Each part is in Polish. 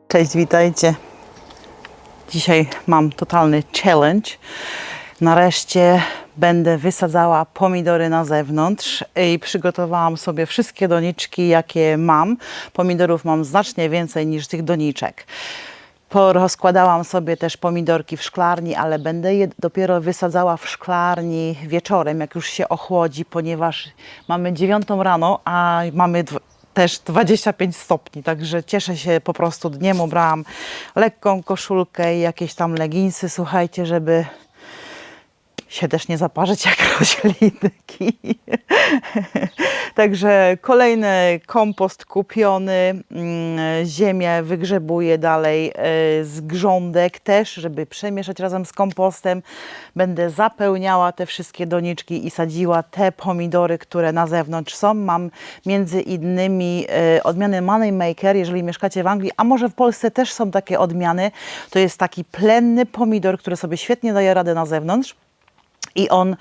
Cześć, witajcie. Dzisiaj mam totalny challenge. Nareszcie będę wysadzała pomidory na zewnątrz i przygotowałam sobie wszystkie doniczki, jakie mam. Pomidorów mam znacznie więcej niż tych doniczek. Porozkładałam sobie też pomidorki w szklarni, ale będę je dopiero wysadzała w szklarni wieczorem, jak już się ochłodzi, ponieważ mamy 9 rano, a mamy też 25 stopni, także cieszę się po prostu dniem. Ubrałam lekką koszulkę i jakieś tam leginsy, słuchajcie, żeby się też nie zaparzyć jak roślinki. Także kolejny kompost kupiony, ziemię wygrzebuję dalej z grządek też, żeby przemieszać razem z kompostem. Będę zapełniała te wszystkie doniczki i sadziła te pomidory, które na zewnątrz są. Mam między innymi odmiany Moneymaker, jeżeli mieszkacie w Anglii, a może w Polsce też są takie odmiany. To jest taki plenny pomidor, który sobie świetnie daje radę na zewnątrz. I on,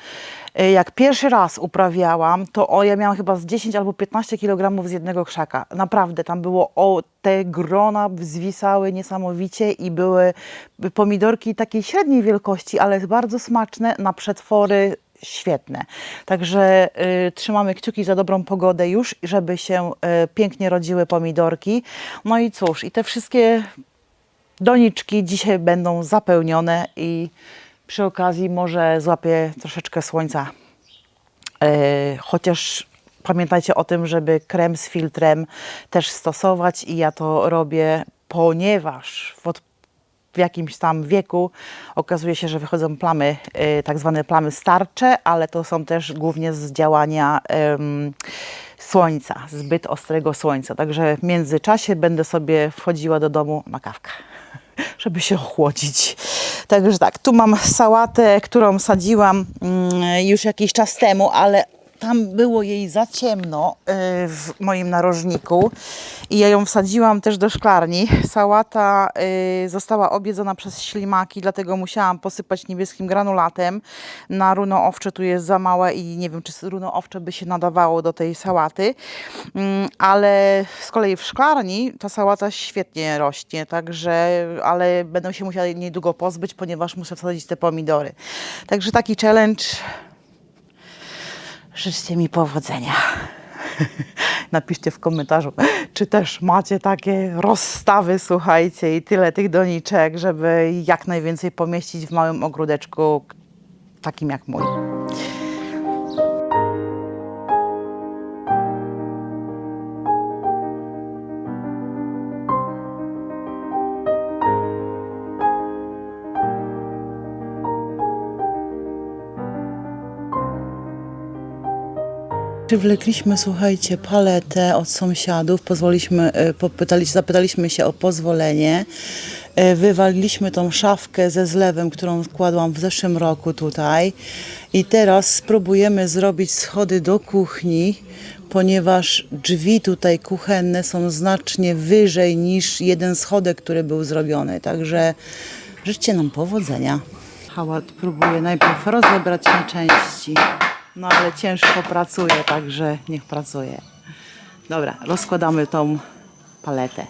jak pierwszy raz uprawiałam, to ja miałam chyba z 10 albo 15 kg z jednego krzaka. Naprawdę, tam było, te grona zwisały niesamowicie i były pomidorki takiej średniej wielkości, ale bardzo smaczne, na przetwory świetne. Także trzymamy kciuki za dobrą pogodę już, żeby się pięknie rodziły pomidorki. No i cóż, i te wszystkie doniczki dzisiaj będą zapełnione i przy okazji może złapię troszeczkę słońca. Chociaż pamiętajcie o tym, żeby krem z filtrem też stosować i ja to robię, ponieważ w jakimś tam wieku okazuje się, że wychodzą plamy, tak zwane plamy starcze, ale to są też głównie z działania słońca, zbyt ostrego słońca. Także w międzyczasie będę sobie wchodziła do domu na kawkę, żeby się ochłodzić. Także tak, tu mam sałatę, którą sadziłam już jakiś czas temu, ale tam było jej za ciemno w moim narożniku i ja ją wsadziłam też do szklarni. Sałata została objedzona przez ślimaki, dlatego musiałam posypać niebieskim granulatem. Na runo owcze tu jest za małe i nie wiem, czy runo owcze by się nadawało do tej sałaty, ale z kolei w szklarni ta sałata świetnie rośnie, także, ale będę się musiała jej niedługo pozbyć, ponieważ muszę wsadzić te pomidory. Także taki challenge. Życzcie mi powodzenia. Napiszcie w komentarzu, czy też macie takie rozstawy, słuchajcie, i tyle tych doniczek, żeby jak najwięcej pomieścić w małym ogródeczku, takim jak mój. Przywlekliśmy, słuchajcie, paletę od sąsiadów, zapytaliśmy się o pozwolenie, wywaliliśmy tą szafkę ze zlewem, którą kładłam w zeszłym roku tutaj i teraz spróbujemy zrobić schody do kuchni, ponieważ drzwi tutaj kuchenne są znacznie wyżej niż jeden schodek, który był zrobiony, także życzcie nam powodzenia. Hałat próbuje najpierw rozebrać na części. No ale ciężko pracuje, także niech pracuje. Dobra, rozkładamy tą paletę.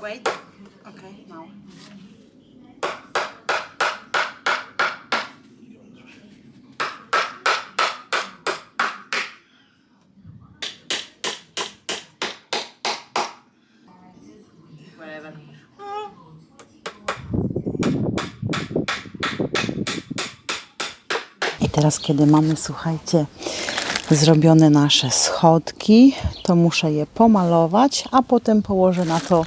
Wait. Okay, now. Wherever. I teraz, kiedy mamy, słuchajcie, zrobione nasze schodki, to muszę je pomalować, a potem położę na to,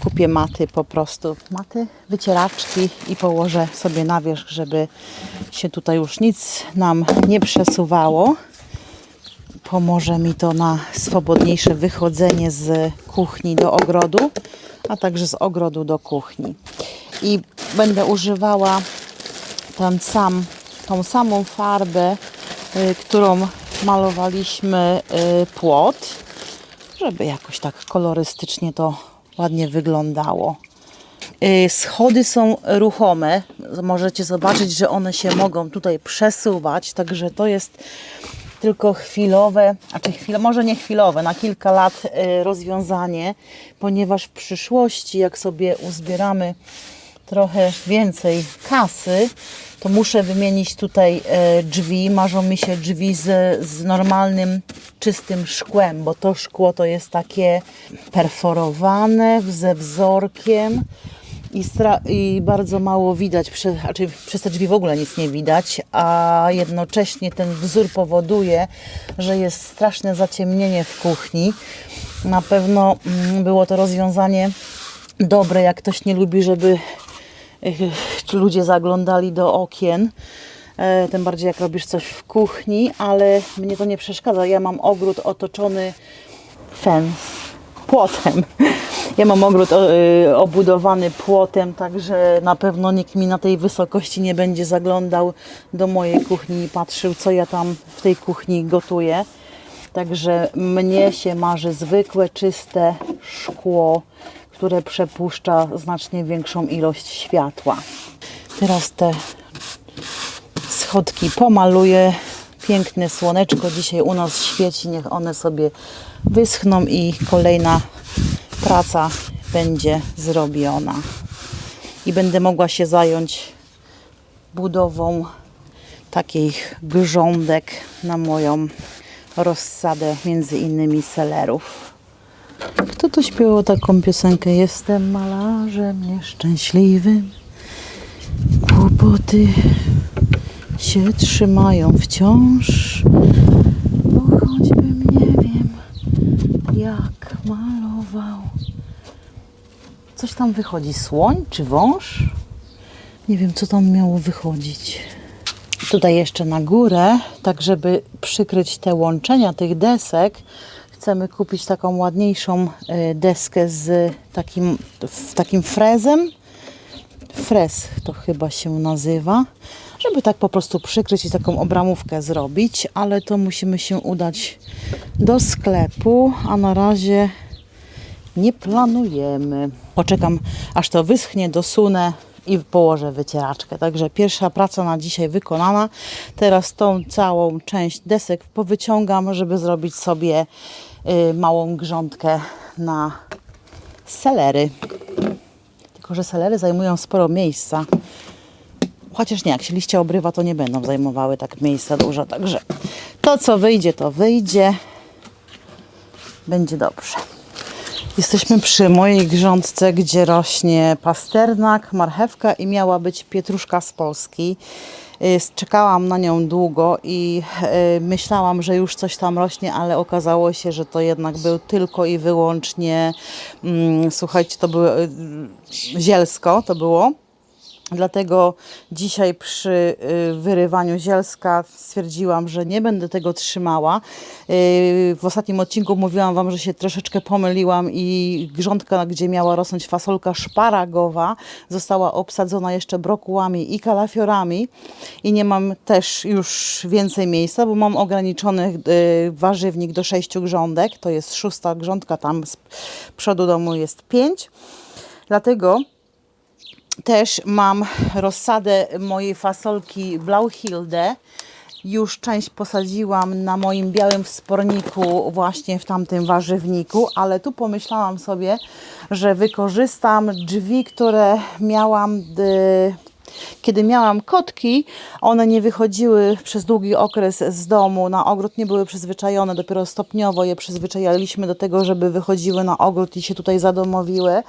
kupię maty po prostu, maty, wycieraczki i położę sobie na wierzch, żeby się tutaj już nic nam nie przesuwało. Pomoże mi to na swobodniejsze wychodzenie z kuchni do ogrodu, a także z ogrodu do kuchni. I będę używała tą samą farbę, którą malowaliśmy płot, żeby jakoś tak kolorystycznie to ładnie wyglądało. Schody są ruchome. Możecie zobaczyć, że one się mogą tutaj przesuwać, także to jest tylko chwilowe, może nie chwilowe, na kilka lat rozwiązanie, ponieważ w przyszłości, jak sobie uzbieramy trochę więcej kasy, to muszę wymienić tutaj drzwi. Marzą mi się drzwi z normalnym, czystym szkłem, bo to szkło to jest takie perforowane, ze wzorkiem i bardzo mało widać, przez te drzwi w ogóle nic nie widać, a jednocześnie ten wzór powoduje, że jest straszne zaciemnienie w kuchni. Na pewno było to rozwiązanie dobre, jak ktoś nie lubi, żeby ludzie zaglądali do okien, tym bardziej jak robisz coś w kuchni, ale mnie to nie przeszkadza. Ja mam ogród otoczony płotem. Ja mam ogród obudowany płotem, także na pewno nikt mi na tej wysokości nie będzie zaglądał do mojej kuchni i patrzył, co ja tam w tej kuchni gotuję. Także mnie się marzy zwykłe, czyste szkło, które przepuszcza znacznie większą ilość światła. Teraz te schodki pomaluję. Piękne słoneczko dzisiaj u nas świeci. Niech one sobie wyschną i kolejna praca będzie zrobiona. I będę mogła się zająć budową takich grządek na moją rozsadę, między innymi selerów. Kto to śpiewał taką piosenkę? Jestem malarzem nieszczęśliwym. Kłopoty się trzymają wciąż. Bo choćbym nie wiem jak malował. Coś tam wychodzi. Słoń czy wąż? Nie wiem, co tam miało wychodzić. Tutaj jeszcze na górę, tak żeby przykryć te łączenia tych desek, chcemy kupić taką ładniejszą deskę z takim frezem. Frez to chyba się nazywa. Żeby tak po prostu przykryć i taką obramówkę zrobić, ale to musimy się udać do sklepu, a na razie nie planujemy. Poczekam, aż to wyschnie, dosunę i położę wycieraczkę. Także pierwsza praca na dzisiaj wykonana. Teraz tą całą część desek powyciągam, żeby zrobić sobie małą grządkę na selery. Tylko że selery zajmują sporo miejsca. Chociaż nie, jak się liście obrywa, to nie będą zajmowały tak miejsca dużo. Także to, co wyjdzie, to wyjdzie. Będzie dobrze. Jesteśmy przy mojej grządce, gdzie rośnie pasternak, marchewka i miała być pietruszka z Polski. Czekałam na nią długo i myślałam, że już coś tam rośnie, ale okazało się, że to jednak był tylko i wyłącznie, słuchajcie, to było zielsko, to było. Dlatego dzisiaj przy wyrywaniu zielska stwierdziłam, że nie będę tego trzymała. W ostatnim odcinku mówiłam Wam, że się troszeczkę pomyliłam i grządka, gdzie miała rosnąć fasolka szparagowa, została obsadzona jeszcze brokułami i kalafiorami i nie mam też już więcej miejsca, bo mam ograniczony warzywnik do 6 grządek. To jest 6. grządka, tam z przodu domu jest 5. Dlatego też mam rozsadę mojej fasolki Blauhilde już część posadziłam na moim białym wsporniku, właśnie w tamtym warzywniku, ale tu pomyślałam sobie, że wykorzystam drzwi, które miałam, kiedy miałam kotki. One nie wychodziły przez długi okres z domu na ogród, nie były przyzwyczajone, dopiero stopniowo je przyzwyczajaliśmy do tego, żeby wychodziły na ogród i się tutaj zadomowiły,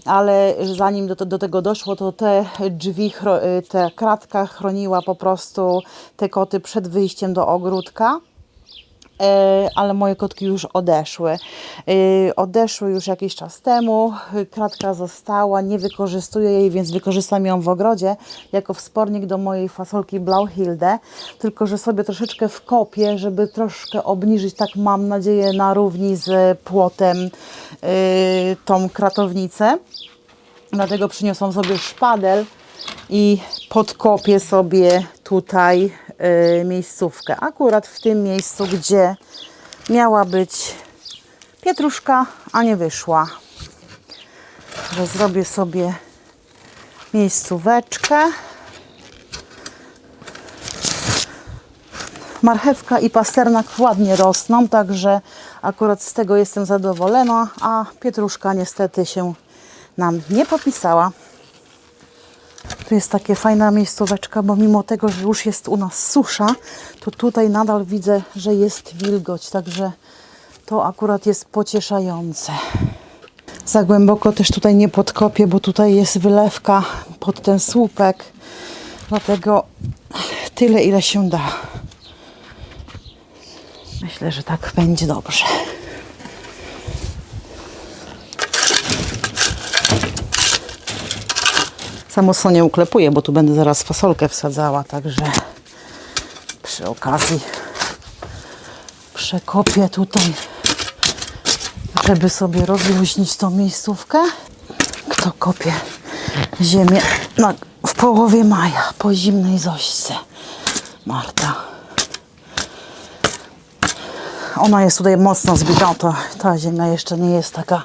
ale zanim do tego doszło, to te drzwi, ta kratka chroniła po prostu te koty przed wyjściem do ogródka. Ale moje kotki już odeszły. Odeszły już jakiś czas temu. Kratka została, nie wykorzystuję jej, więc wykorzystam ją w ogrodzie jako wspornik do mojej fasolki Blauhilde. Tylko że sobie troszeczkę wkopię, żeby troszkę obniżyć, tak mam nadzieję, na równi z płotem tą kratownicę. Dlatego przyniosłam sobie szpadel i podkopię sobie tutaj miejscówkę. Akurat w tym miejscu, gdzie miała być pietruszka, a nie wyszła. Że zrobię sobie miejscóweczkę. Marchewka i pasternak ładnie rosną, także akurat z tego jestem zadowolona, a pietruszka niestety się nam nie popisała. Tu jest takie fajna miejscóweczka, bo mimo tego, że już jest u nas susza, to tutaj nadal widzę, że jest wilgoć, także to akurat jest pocieszające. Za głęboko też tutaj nie podkopię, bo tutaj jest wylewka pod ten słupek, dlatego tyle, ile się da. Myślę, że tak będzie dobrze. Za mocno nie uklepuję, bo tu będę zaraz fasolkę wsadzała, także przy okazji przekopię tutaj, żeby sobie rozluźnić tą miejscówkę. Kto kopie ziemię w połowie maja, po zimnej Zośce? Marta. Ona jest tutaj mocno zbita, ta ziemia jeszcze nie jest taka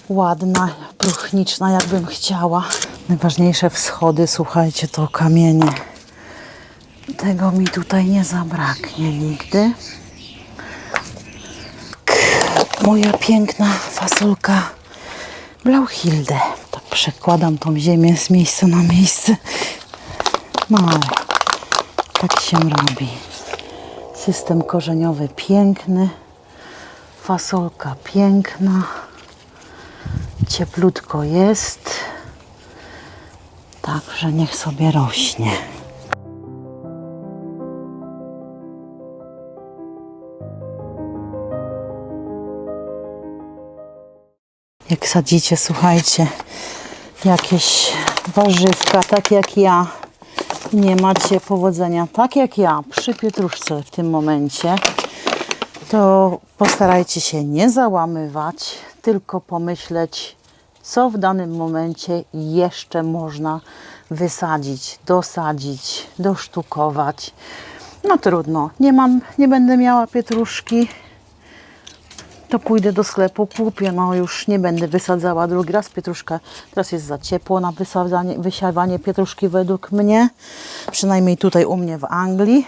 ładna, próchniczna, jakbym chciała. Najważniejsze wschody, słuchajcie, to kamienie. Tego mi tutaj nie zabraknie nigdy. Moja piękna fasolka Blauhilde. Tak przekładam tą ziemię z miejsca na miejsce. No, tak się robi. System korzeniowy piękny. Fasolka piękna. Cieplutko jest. Także niech sobie rośnie. Jak sadzicie, słuchajcie, jakieś warzywka, tak jak ja, nie macie powodzenia, tak jak ja przy pietruszce w tym momencie, to postarajcie się nie załamywać, tylko pomyśleć, co w danym momencie jeszcze można wysadzić, dosadzić, dosztukować. No trudno, nie będę miała pietruszki, to pójdę do sklepu, kupię, no już nie będę wysadzała drugi raz. Pietruszka teraz jest za ciepło na wysiewanie pietruszki według mnie, przynajmniej tutaj u mnie w Anglii.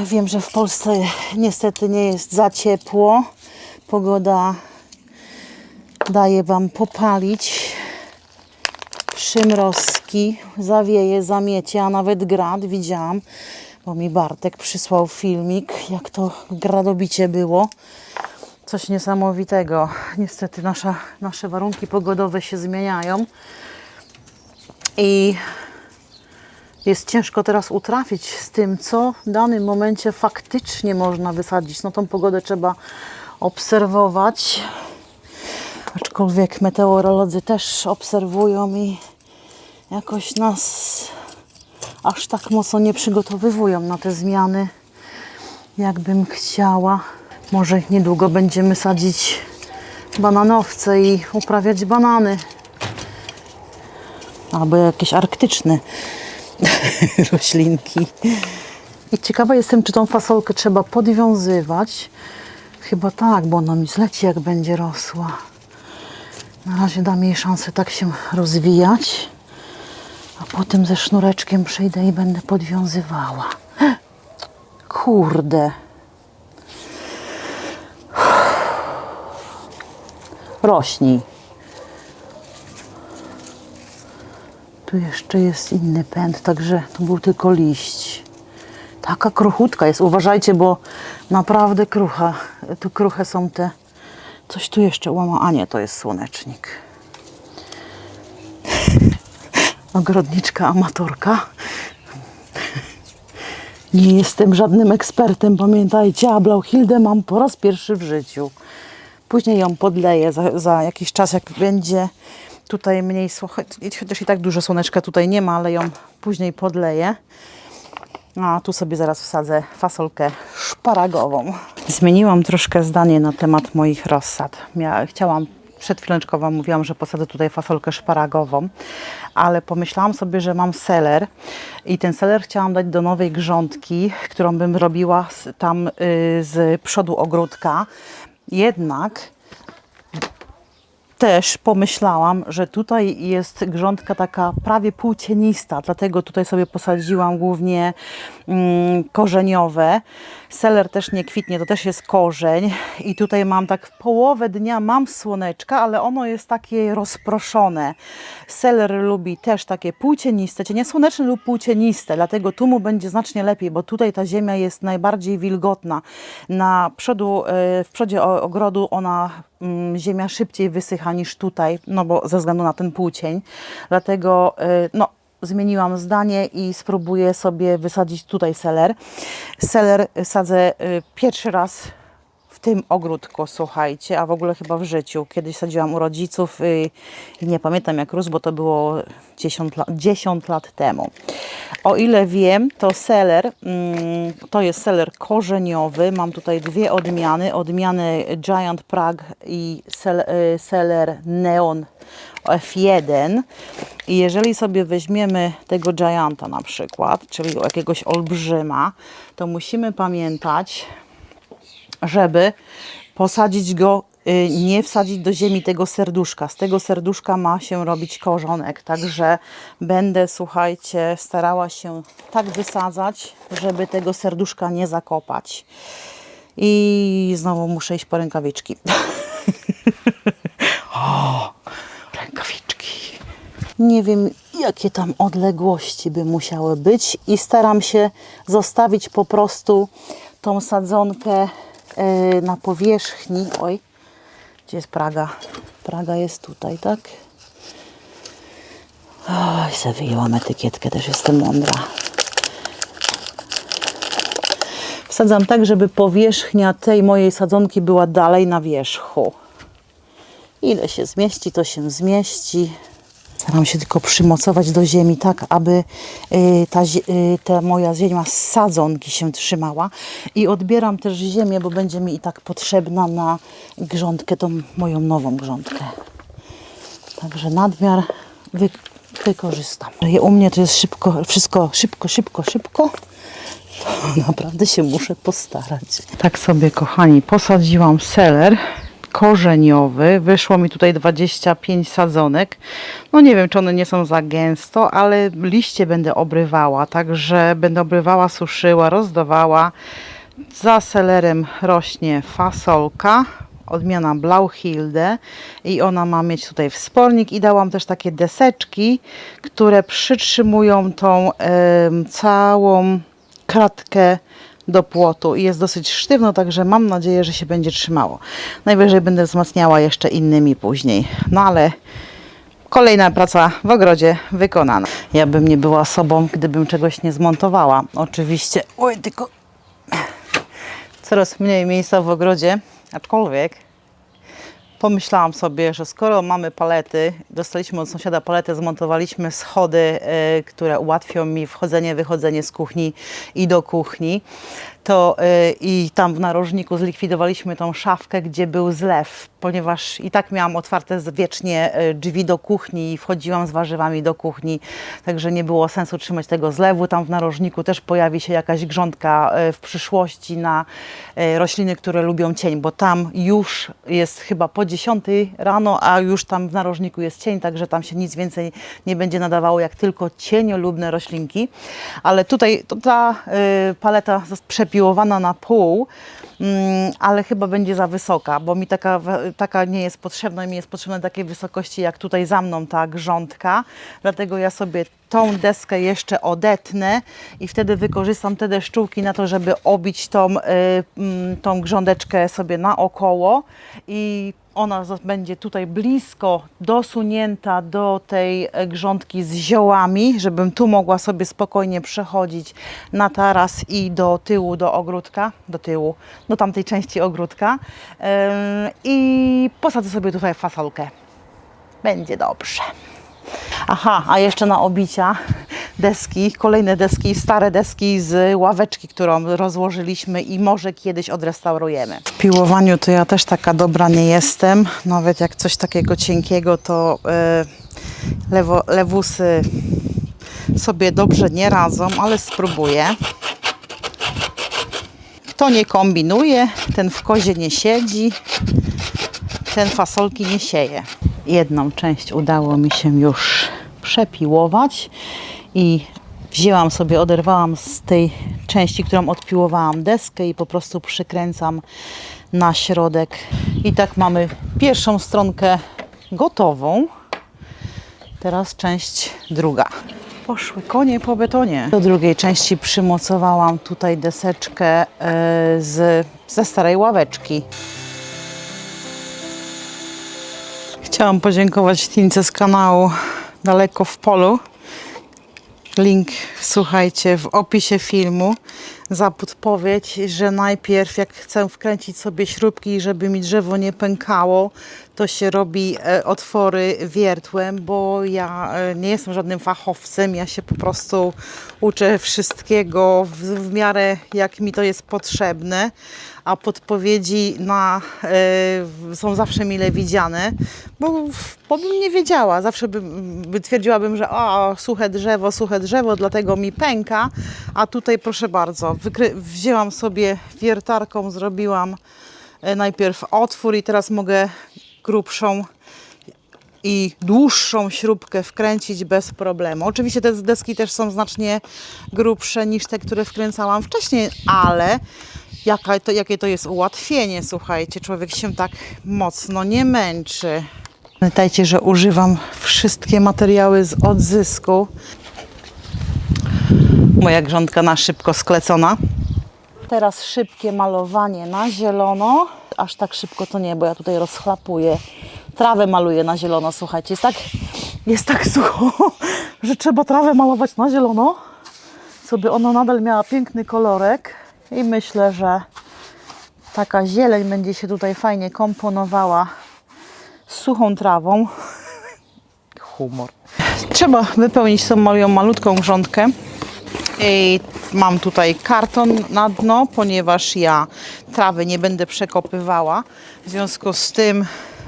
Wiem, że w Polsce niestety nie jest za ciepło, pogoda daje Wam popalić, przymrozki, zawieje, zamiecie, a nawet grad widziałam, bo mi Bartek przysłał filmik, jak to gradobicie było. Coś niesamowitego. Niestety nasze warunki pogodowe się zmieniają i jest ciężko teraz utrafić z tym, co w danym momencie faktycznie można wysadzić. No tą pogodę trzeba obserwować, aczkolwiek meteorolodzy też obserwują i jakoś nas aż tak mocno nie przygotowywują na te zmiany, jakbym chciała. Może niedługo będziemy sadzić bananowce i uprawiać banany. Albo jakieś arktyczne roślinki. I ciekawa jestem, czy tą fasolkę trzeba podwiązywać. Chyba tak, bo ona mi zleci, jak będzie rosła. Na razie dam jej szansę tak się rozwijać. A potem ze sznureczkiem przyjdę i będę podwiązywała. Kurde. Rośnij. Tu jeszcze jest inny pęd, także to był tylko liść. Taka kruchutka jest. Uważajcie, bo naprawdę krucha. Tu kruche są te... Coś tu jeszcze łama. A nie, to jest słonecznik. Ogrodniczka, amatorka. Nie jestem żadnym ekspertem, pamiętajcie, a Blauhildę mam po raz pierwszy w życiu. Później ją podleję za jakiś czas, jak będzie tutaj mniej słońca, chociaż i tak dużo słoneczka tutaj nie ma, ale ją później podleję. A tu sobie zaraz wsadzę fasolkę szparagową. Zmieniłam troszkę zdanie na temat moich rozsad. Chciałam, przed chwileczką Wam mówiłam, że posadzę tutaj fasolkę szparagową, ale pomyślałam sobie, że mam seler i ten seler chciałam dać do nowej grządki, którą bym robiła tam z przodu ogródka. Jednak też pomyślałam, że tutaj jest grządka taka prawie półcienista, dlatego tutaj sobie posadziłam głównie korzeniowe. Seler też nie kwitnie, to też jest korzeń i tutaj mam tak w połowę dnia mam słoneczka, ale ono jest takie rozproszone. Seler lubi też takie półcieniste, cienie słoneczne lub półcieniste, dlatego tu mu będzie znacznie lepiej, bo tutaj ta ziemia jest najbardziej wilgotna. W przodzie ogrodu ziemia szybciej wysycha niż tutaj, no bo ze względu na ten półcień. Dlatego zmieniłam zdanie i spróbuję sobie wysadzić tutaj seler. Seler sadzę pierwszy raz w tym ogródku, słuchajcie, a w ogóle chyba w życiu. Kiedyś sadziłam u rodziców i nie pamiętam jak rósł, bo to było 10 lat temu. O ile wiem, to seler, to jest seler korzeniowy. Mam tutaj dwie odmiany Giant Prague i seler Neon F1. I jeżeli sobie weźmiemy tego Gianta na przykład, czyli jakiegoś olbrzyma, to musimy pamiętać, żeby posadzić go, nie wsadzić do ziemi tego serduszka. Z tego serduszka ma się robić korzonek. Także będę, słuchajcie, starała się tak wysadzać, żeby tego serduszka nie zakopać. I znowu muszę iść po rękawiczki. O, rękawiczki. Nie wiem, jakie tam odległości by musiały być i staram się zostawić po prostu tą sadzonkę na powierzchni. Oj, gdzie jest Praga? Praga jest tutaj, tak? Oj, sobie wyjęłam etykietkę, też jestem mądra. Wsadzam tak, żeby powierzchnia tej mojej sadzonki była dalej na wierzchu. Ile się zmieści, to się zmieści. Staram się tylko przymocować do ziemi tak, aby ta moja ziemia z sadzonki się trzymała. I odbieram też ziemię, bo będzie mi i tak potrzebna na grządkę, tą moją nową grządkę. Także nadmiar wykorzystam. U mnie to jest wszystko szybko. To naprawdę się muszę postarać. Tak sobie, kochani, posadziłam seler korzeniowy. Wyszło mi tutaj 25 sadzonek. No nie wiem, czy one nie są za gęsto, ale liście będę obrywała. Także będę obrywała, suszyła, rozdawała. Za selerem rośnie fasolka. Odmiana Blauhilde i ona ma mieć tutaj wspornik i dałam też takie deseczki, które przytrzymują tą całą kratkę do płotu i jest dosyć sztywno, także mam nadzieję, że się będzie trzymało. Najwyżej będę wzmacniała jeszcze innymi później. No ale kolejna praca w ogrodzie wykonana. Ja bym nie była sobą, gdybym czegoś nie zmontowała. Oczywiście, oj, tylko coraz mniej miejsca w ogrodzie, aczkolwiek pomyślałam sobie, że skoro mamy palety, dostaliśmy od sąsiada paletę, zmontowaliśmy schody, które ułatwią mi wchodzenie, wychodzenie z kuchni i do kuchni, to i tam w narożniku zlikwidowaliśmy tą szafkę, gdzie był zlew, ponieważ i tak miałam otwarte wiecznie drzwi do kuchni i wchodziłam z warzywami do kuchni, także nie było sensu trzymać tego zlewu. Tam w narożniku też pojawi się jakaś grządka w przyszłości na rośliny, które lubią cień, bo tam już jest chyba po 10 rano, a już tam w narożniku jest cień, także tam się nic więcej nie będzie nadawało, jak tylko cieniolubne roślinki. Ale tutaj ta paleta jest przepiłowana na pół, ale chyba będzie za wysoka, bo mi taka nie jest potrzebna, mi jest potrzebna takiej wysokości jak tutaj za mną ta grządka, dlatego ja sobie tą deskę jeszcze odetnę i wtedy wykorzystam te deszczułki na to, żeby obić tą grządeczkę sobie naokoło i ona będzie tutaj blisko dosunięta do tej grządki z ziołami, żebym tu mogła sobie spokojnie przechodzić na taras i do tyłu, do ogródka, do tamtej części ogródka i posadzę sobie tutaj fasolkę. Będzie dobrze. Aha, a jeszcze na obicia deski, kolejne deski, stare deski z ławeczki, którą rozłożyliśmy i może kiedyś odrestaurujemy. W piłowaniu to ja też taka dobra nie jestem, nawet jak coś takiego cienkiego, to lewusy sobie dobrze nie radzą, ale spróbuję. Kto nie kombinuje, ten w kozie nie siedzi, ten fasolki nie sieje. Jedną część udało mi się już przepiłować i wzięłam sobie, oderwałam z tej części, którą odpiłowałam deskę i po prostu przykręcam na środek. I tak mamy pierwszą stronkę gotową. Teraz część druga. Poszły konie po betonie. Do drugiej części przymocowałam tutaj deseczkę ze starej ławeczki. Chciałam podziękować Tince z kanału Daleko w Polu. Link, słuchajcie, w opisie filmu za podpowiedź, że najpierw jak chcę wkręcić sobie śrubki, żeby mi drzewo nie pękało, to się robi otwory wiertłem, bo ja nie jestem żadnym fachowcem, ja się po prostu uczę wszystkiego w miarę jak mi to jest potrzebne, a podpowiedzi są zawsze mile widziane, bo bym nie wiedziała, zawsze twierdziłabym, że suche drzewo, dlatego mi pęka, a tutaj proszę bardzo, wzięłam sobie wiertarką, zrobiłam najpierw otwór i teraz mogę grubszą i dłuższą śrubkę wkręcić bez problemu. Oczywiście te deski też są grubsze niż te, które wkręcałam wcześniej, ale jakie to jest ułatwienie, słuchajcie, człowiek się tak mocno nie męczy. Pamiętajcie, że używam wszystkie materiały z odzysku. Moja grządka na szybko sklecona. Teraz szybkie malowanie na zielono. Aż tak szybko to nie, bo ja tutaj rozchlapuję. Trawę maluję na zielono, słuchajcie. Jest tak sucho, że trzeba trawę malować na zielono, żeby ona nadal miała piękny kolorek. I myślę, że taka zieleń będzie się tutaj fajnie komponowała z suchą trawą. Humor. Trzeba wypełnić tą moją malutką grządkę. I mam tutaj karton na dno, ponieważ ja trawy nie będę przekopywała. W związku z tym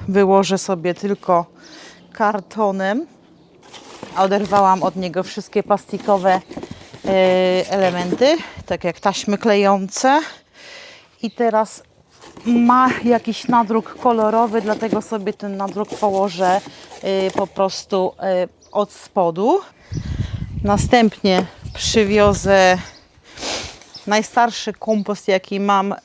wyłożę sobie tylko kartonem. Oderwałam od niego wszystkie plastikowe elementy, tak jak taśmy klejące. I teraz ma jakiś nadruk kolorowy, dlatego sobie ten nadruk położę po prostu od spodu. Następnie przywiozę najstarszy kompost, jaki mam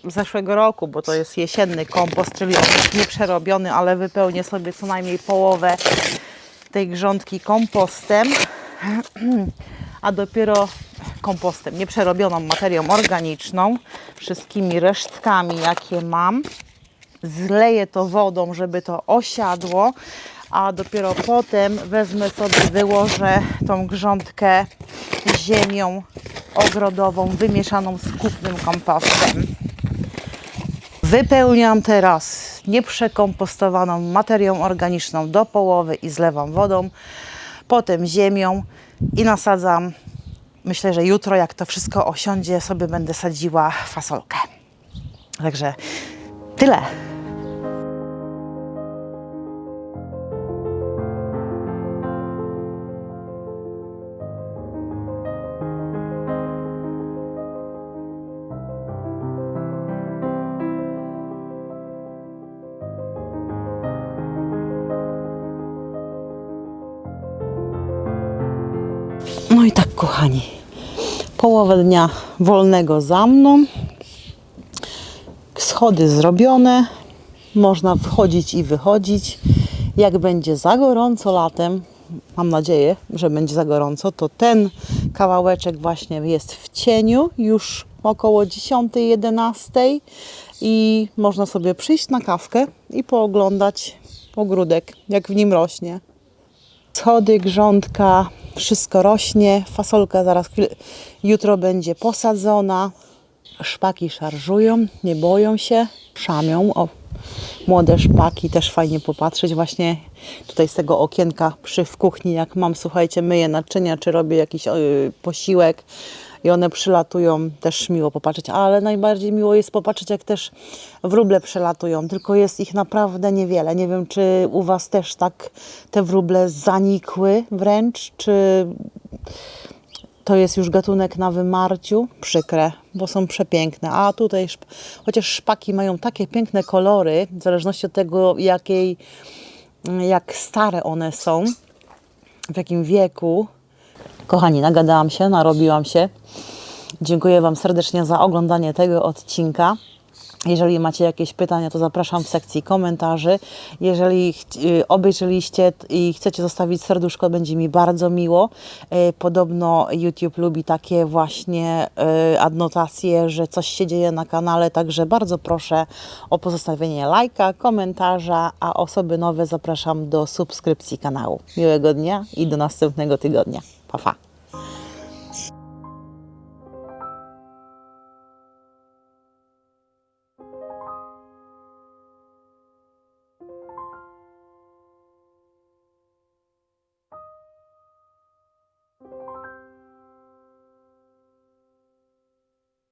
z zeszłego roku, bo to jest jesienny kompost, czyli on jest nieprzerobiony, ale wypełnię sobie co najmniej połowę tej grządki kompostem, a dopiero kompostem, nieprzerobioną materią organiczną, wszystkimi resztkami, jakie mam. Zleję to wodą, żeby to osiadło, a dopiero potem wezmę sobie, wyłożę tą grządkę ziemią ogrodową wymieszaną z kupnym kompostem. Wypełniam teraz nieprzekompostowaną materią organiczną do połowy i zlewam wodą, potem ziemią i nasadzam myślę, że jutro, jak to wszystko osiądzie, sobie będę sadziła fasolkę. Także tyle. No i tak, kochani, połowę dnia wolnego za mną, schody zrobione, można wchodzić i wychodzić. Jak będzie za gorąco latem, mam nadzieję, że będzie za gorąco, to ten kawałeczek właśnie jest w cieniu już około 10-11 i można sobie przyjść na kawkę i pooglądać ogródek, jak w nim rośnie. Schody, grządka, wszystko rośnie, fasolka jutro będzie posadzona, szpaki szarżują, nie boją się, szamią. O, młode szpaki, też fajnie popatrzeć właśnie tutaj z tego okienka w kuchni, jak mam, słuchajcie, myję naczynia, czy robię jakiś posiłek i one przylatują, też miło popatrzeć, ale najbardziej miło jest popatrzeć, jak też wróble przelatują, tylko jest ich naprawdę niewiele. Nie wiem, czy u Was też tak te wróble zanikły wręcz, czy to jest już gatunek na wymarciu. Przykre, bo są przepiękne. A tutaj, chociaż szpaki mają takie piękne kolory, w zależności od tego, jak stare one są, w jakim wieku. Kochani, nagadałam się, narobiłam się. Dziękuję Wam serdecznie za oglądanie tego odcinka. Jeżeli macie jakieś pytania, to zapraszam w sekcji komentarzy. Jeżeli obejrzeliście i chcecie zostawić serduszko, będzie mi bardzo miło. Podobno YouTube lubi takie właśnie adnotacje, że coś się dzieje na kanale, także bardzo proszę o pozostawienie lajka, komentarza, a osoby nowe zapraszam do subskrypcji kanału. Miłego dnia i do następnego tygodnia. Pa, pa.